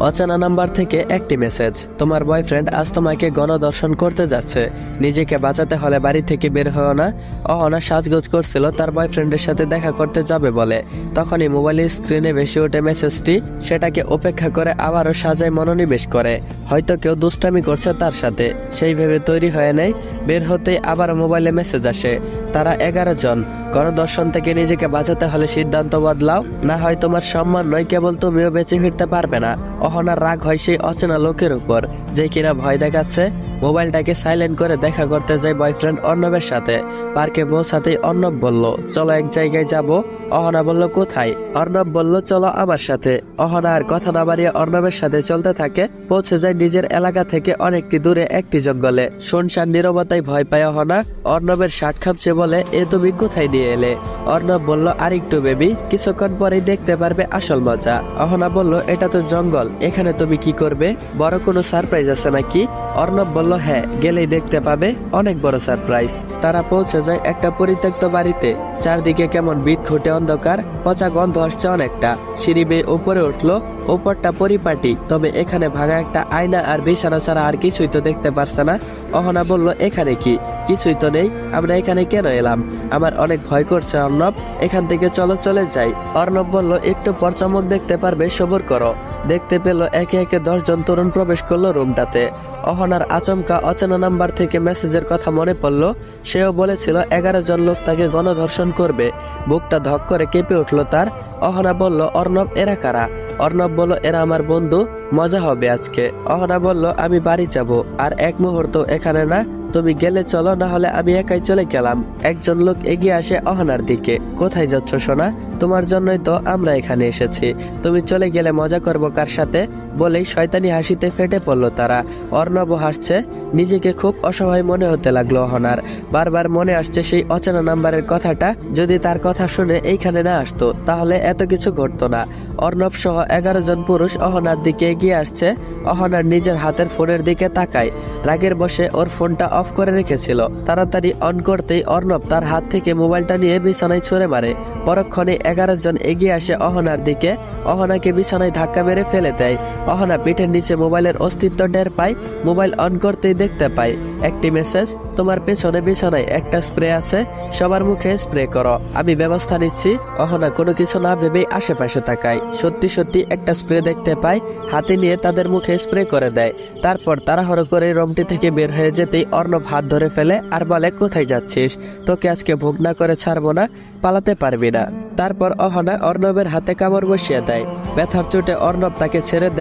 অচেনা নাম্বার থেকে একটি মেসেজ। তোমার বয়ফ্রেন্ড আজ তোমাকে গণধর্ষণ করতে যাচ্ছে, নিজেকে বাঁচাতে হলে বাড়ি থেকে বের হও না। অহনা সাজগোজ করছিল তার বয়ফ্রেন্ডের সাথে দেখা করতে যাবে বলে। তখনই মোবাইলের স্ক্রিনে ভেসে ওঠে মেসেজটি। সেটাকে উপেক্ষা করে আবারও সাজায় মনোনিবেশ করে, হয়তো কেউ দুষ্টামি করছে তার সাথে। সেই ভেবে তৈরি হয়ে নেয়। বের হতেই আবার মোবাইলে মেসেজ আসে, তারা 11 জন। গণধর্ষণ থেকে নিজেকে বাঁচাতে হলে সিদ্ধান্ত বদলাও, না হয় তোমার সম্মান নয়, কেবল তুমিও বেঁচে ফিরতে পারবে না। অহনার রাগ হয় সেই অচেনা লোকের উপর, যে কিনা ভয় দেখাচ্ছে। মোবাইলটাকে সাইলেন্ট করে দেখা করতে যায় বয়ফ্রেন্ড অর্ণবের সাথে। পার্কে পৌঁছাতেই অর্ণব বলল, চলো এক জায়গায় যাব। অহনা বলল, কোথায়? অর্ণব বলল, চলো আমার সাথে। অহনা আর কথা না বাড়িয়ে অর্ণবের সাথে চলতে থাকে। পৌঁছে যায় নিজের এলাকা থেকে অনেকটি দূরে একটি জঙ্গলে। শুনশান নীরবতায় ভয় পায় অহনা। অর্ণবের শার্ট খামছে বলে, এ তুমি কোথায় নিয়ে এলে? অর্ণব বলল, আরেকটু বেবি, কিছুক্ষণ পরেই দেখতে পারবে আসল মজা। অহনা বলল, এটা তো জঙ্গল, এখানে তুমি কি করবে? বড় কোনো সারপ্রাইজ আছে নাকি? অর্ণব বলল, হ্যাঁ, গেলেই দেখতে পাবে, অনেক বড় সারপ্রাইজ। তারা পৌঁছে যায় একটা পরিত্যক্ত বাড়িতে। চারদিকে কেমন বিদঘুটে অন্ধকার, পচা গন্ধ আসছে অনেকটা। সিঁড়ি বেয়ে উপরে উঠলো। উপরটা পরিপাটি, তবে এখানে ভাঙা একটা আয়না আর বিছানা ছাড়া আর কিছুই তো দেখতে পারছে না। অহনা বলল, এখানে কি? কিছুই তো নেই, আমরা এখানে কেন এলাম? আমার অনেক ভয় করছে অর্ণব, এখান থেকে চলো চলে যাই। অর্ণব বলল, একটু পর চমক দেখতে পারবে, সবর করো। দেখতে পেল একে একে 10 জন তরুণ প্রবেশ করলো রুমটাতে। অহনার আচমকা অচেনা নাম্বার থেকে মেসেজের কথা মনে পড়ল। সেও বলেছিল 11 জন লোক তাকে গণধর্ষণ করবে। বুকটা ধক করে কেঁপে উঠলো তার। অহনা বলল, অর্ণব, এরা কারা? অর্ণব বলল, এরা আমার বন্ধু, মজা হবে আজকে। অহনা বলল, আমি বাড়ি যাব, আর এক মুহূর্ত এখানে না। তুমি গেলে চলো, না হলে আমি একাই চলে গেলাম। একজন লোক এগিয়ে আসে অহনার দিকে। কোথায় যাচ্ছ সোনা? তোমার জন্যই তো আমরা এখানে এসেছি, তুমি চলে গেলে মজা করবো কার সাথে? বলেই শয়তানি হাসিতে ফেটে পড়লো তারা। অর্ণব হাসছে। নিজেকে খুব অসহায় মনে হতে লাগলো অহনার। বারবার মনে আসছে সেই অচেনা নাম্বারের কথাটা। যদি তার কথা শুনে এইখানে না আসতো, তাহলে এত কিছু ঘটতো না। অর্ণব সহ 11 জন পুরুষ অহনার দিকে এগিয়ে আসছে। অহনার নিজের হাতের ফোনের দিকে তাকায়। রাগের বশে ওর ফোনটা অফ করে রেখেছিল। তাড়াতাড়ি অন করতেই অর্ণব তার হাত থেকে মোবাইলটা নিয়ে বিছানায় ছুঁড়ে মারে। পরক্ষণে 11 জন এগিয়ে আসে অহনার দিকে। অহনাকে বিছানায় ধাক্কা মেরে ফেলে দেয়। অহনা পিঠের নিচে মোবাইলের অস্তিত্ব টের পায়। মোবাইল অন করতেই দেখতে পায় একটি মেসেজ, তোমার পেছনে বিছানায় একটা স্প্রে আছে, সবার মুখে স্প্রে করো, আমি ব্যবস্থা নিচ্ছি। অহনা কোনো কিছু না ভেবেই আশেপাশে তাকায়। সত্যি সত্যি একটা স্প্রে দেখতে পায়। হাতে নিয়ে তাদের মুখে স্প্রে করে দেয়। তারপর তাড়াহুড়ো করে রুমটি থেকে বের হয়ে যেতেই অর্ণব হাত ধরে ফেলে আর বলে, কোথায় যাচ্ছিস? তোকে আজকে ভোগ না করে ছাড়বো না, পালাতে পারবি না। তারপর অহনা অর্ণবের হাতে কামড় বসিয়ে দেয়। ব্যথার চোটে অর্ণব তাকে ছেড়ে দেয়।